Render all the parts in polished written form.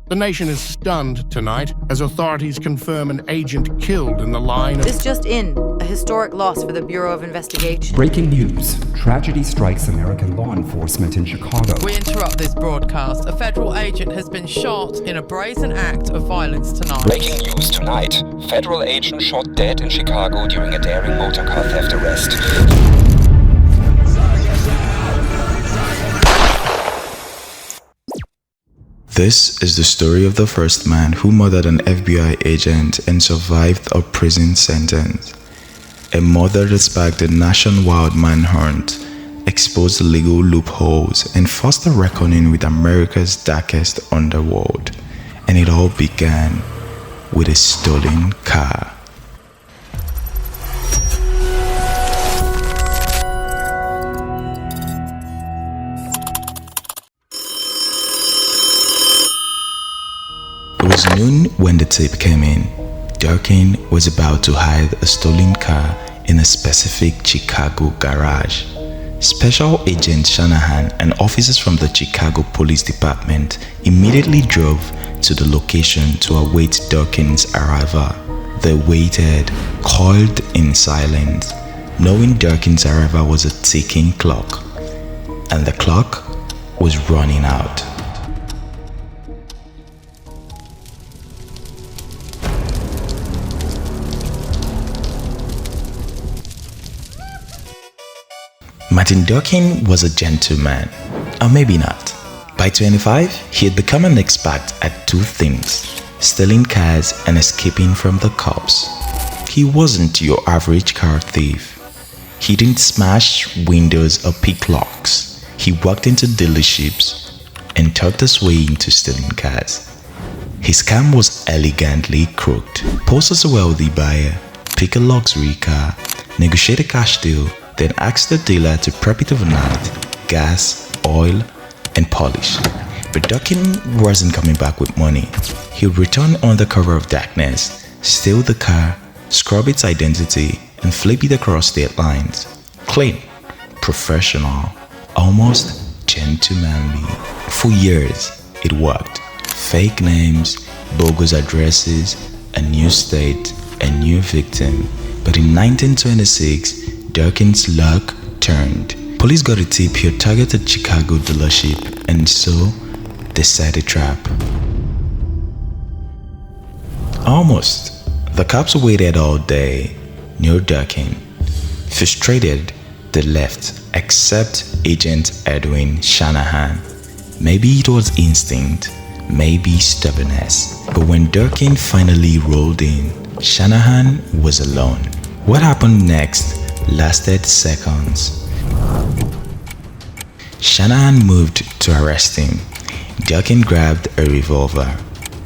The nation is stunned tonight as authorities confirm an agent killed in the line of... This just in, a historic loss for the Bureau of Investigation. Breaking news. Tragedy strikes American law enforcement in Chicago. We interrupt this broadcast. A federal agent has been shot in a brazen act of violence tonight. Breaking news tonight. Federal agent shot dead in Chicago during a daring motorcar theft arrest. This is the story of the first man who murdered an FBI agent and survived a prison sentence. A murder that sparked a nationwide manhunt, exposed legal loopholes, and forced a reckoning with America's darkest underworld. And it all began with a stolen car. It was noon when the tape came in. Durkin was about to hide a stolen car in a specific Chicago garage. Special Agent Shanahan and officers from the Chicago Police Department immediately drove to the location to await Durkin's arrival. They waited, coiled in silence, knowing Durkin's arrival was a ticking clock, and the clock was running out. Martin Durkin was a gentleman, or maybe not. By 25, he had become an expert at two things: stealing cars and escaping from the cops. He wasn't your average car thief. He didn't smash windows or pick locks. He walked into dealerships and talked his way into stealing cars. His scam was elegantly crooked. Pose as a wealthy buyer, pick a luxury car, negotiate a cash deal, then asked the dealer to prep it overnight, gas, oil, and polish. But Durkin wasn't coming back with money. He would return under cover of darkness, steal the car, scrub its identity, and flip it across state lines. Clean, professional, almost gentlemanly. For years, it worked. Fake names, bogus addresses, a new state, a new victim. But in 1926, Durkin's luck turned. Police got a tip he had targeted Chicago dealership, and so they set a trap. Almost. The cops waited all day. No Durkin. Frustrated, they left, except Agent Edwin Shanahan. Maybe it was instinct, maybe stubbornness. But when Durkin finally rolled in, Shanahan was alone. What happened next lasted seconds. Shanahan moved to arrest him. Durkin grabbed a revolver,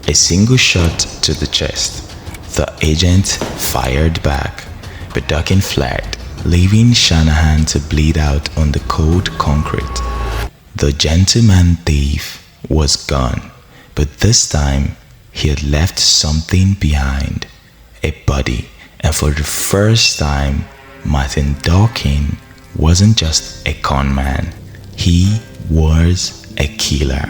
a single shot to the chest. The agent fired back, but Durkin fled, leaving Shanahan to bleed out on the cold concrete. The gentleman thief was gone, but this time he had left something behind, a body, and for the first time, Martin Durkin wasn't just a con man, he was a killer.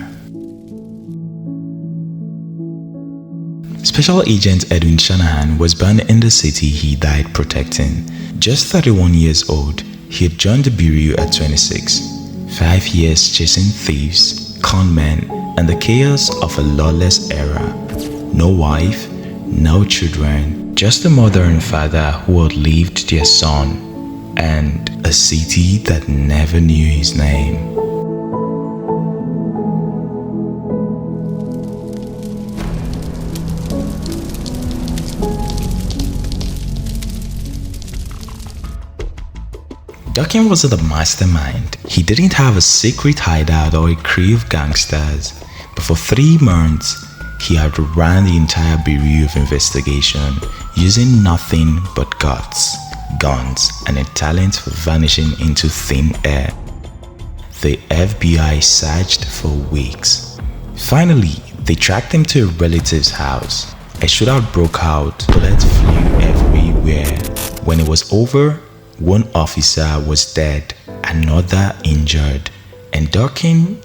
Special Agent Edwin Shanahan was born in the city he died protecting. Just 31 years old, he had joined the Bureau at 26. 5 years chasing thieves, con men, and the chaos of a lawless era. No wife, no children, just a mother and father who outlived their son, and a city that never knew his name. Durkin wasn't a mastermind. He didn't have a secret hideout or a crew of gangsters, but for 3 months, he had ran the entire Bureau of Investigation using nothing but guts, guns, and a talent for vanishing into thin air. The FBI searched for weeks. Finally, they tracked him to a relative's house. A shootout broke out, bullets flew everywhere. When it was over, one officer was dead, another injured, and Durkin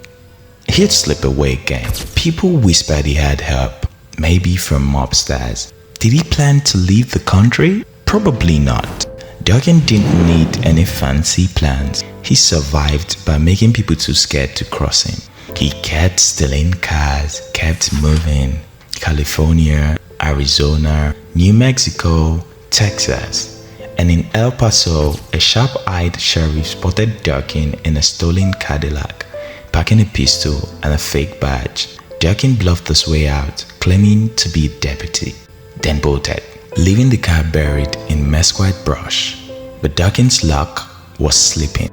He'd slip away again. People whispered he had help, maybe from mobsters. Did he plan to leave the country? Probably not. Durkin didn't need any fancy plans. He survived by making people too scared to cross him. He kept stealing cars, kept moving. California, Arizona, New Mexico, Texas. And in El Paso, a sharp-eyed sheriff spotted Durkin in a stolen Cadillac, packing a pistol and a fake badge. Durkin bluffed his way out, claiming to be a deputy, then bolted, leaving the car buried in mesquite brush. But Durkin's luck was slipping.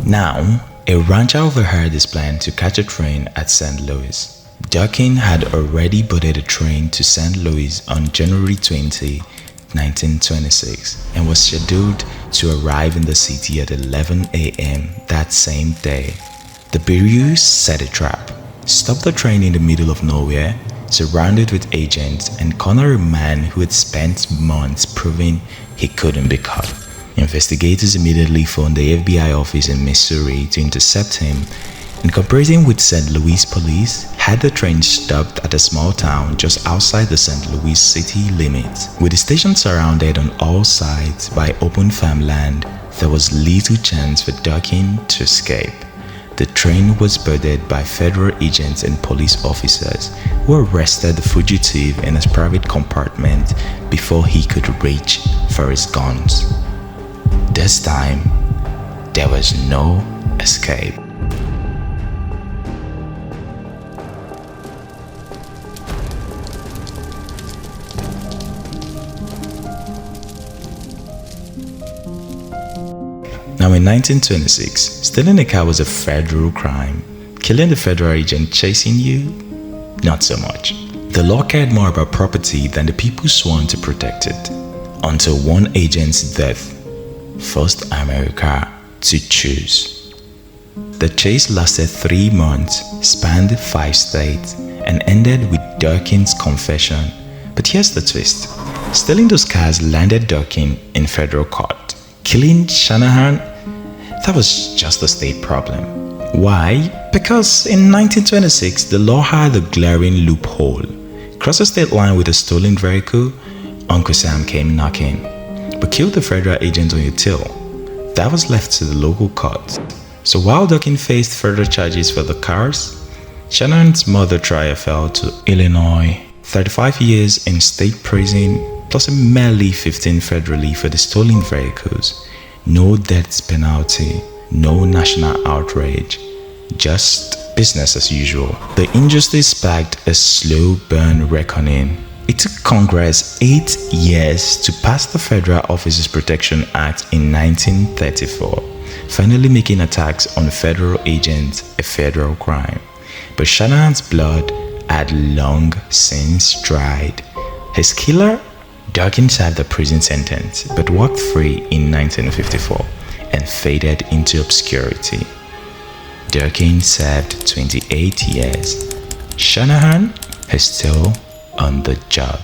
Now, a rancher overheard his plan to catch a train at St. Louis. Durkin had already boarded a train to St. Louis on January 20, 1926, and was scheduled to arrive in the city at 11 a.m. that same day. The Bureau set a trap, stopped the train in the middle of nowhere, surrounded with agents, and cornered a man who had spent months proving he couldn't be caught. Investigators immediately phoned the FBI office in Missouri to intercept him, and cooperating with St. Louis police, had the train stopped at a small town just outside the St. Louis city limits. With the station surrounded on all sides by open farmland, there was little chance for Durkin to escape. The train was boarded by federal agents and police officers who arrested the fugitive in his private compartment before he could reach for his guns. This time, there was no escape. Now in 1926, stealing a car was a federal crime. Killing the federal agent chasing you? Not so much. The law cared more about property than the people sworn to protect it. Until one agent's death forced America to choose. The chase lasted 3 months, spanned 5 states, and ended with Durkin's confession. But here's the twist. Stealing those cars landed Durkin in federal court. Killing Shanahan? That was just a state problem. Why? Because in 1926, the law had a glaring loophole. Cross the state line with a stolen vehicle, Uncle Sam came knocking, but killed the federal agent on your tail. That was left to the local court. So while Durkin faced further charges for the cars, Shanahan's murder trial fell to Illinois. 35 years in state prison, plus a merely 15 federally for the stolen vehicles. No death penalty, no national outrage, just business as usual. The injustice sparked a slow burn reckoning. It took Congress 8 years to pass the Federal Officers Protection Act in 1934, finally making attacks on federal agents a federal crime. But Shanahan's blood had long since dried. His killer? Durkin served a prison sentence but walked free in 1954 and faded into obscurity. Durkin served 28 years. Shanahan is still on the job.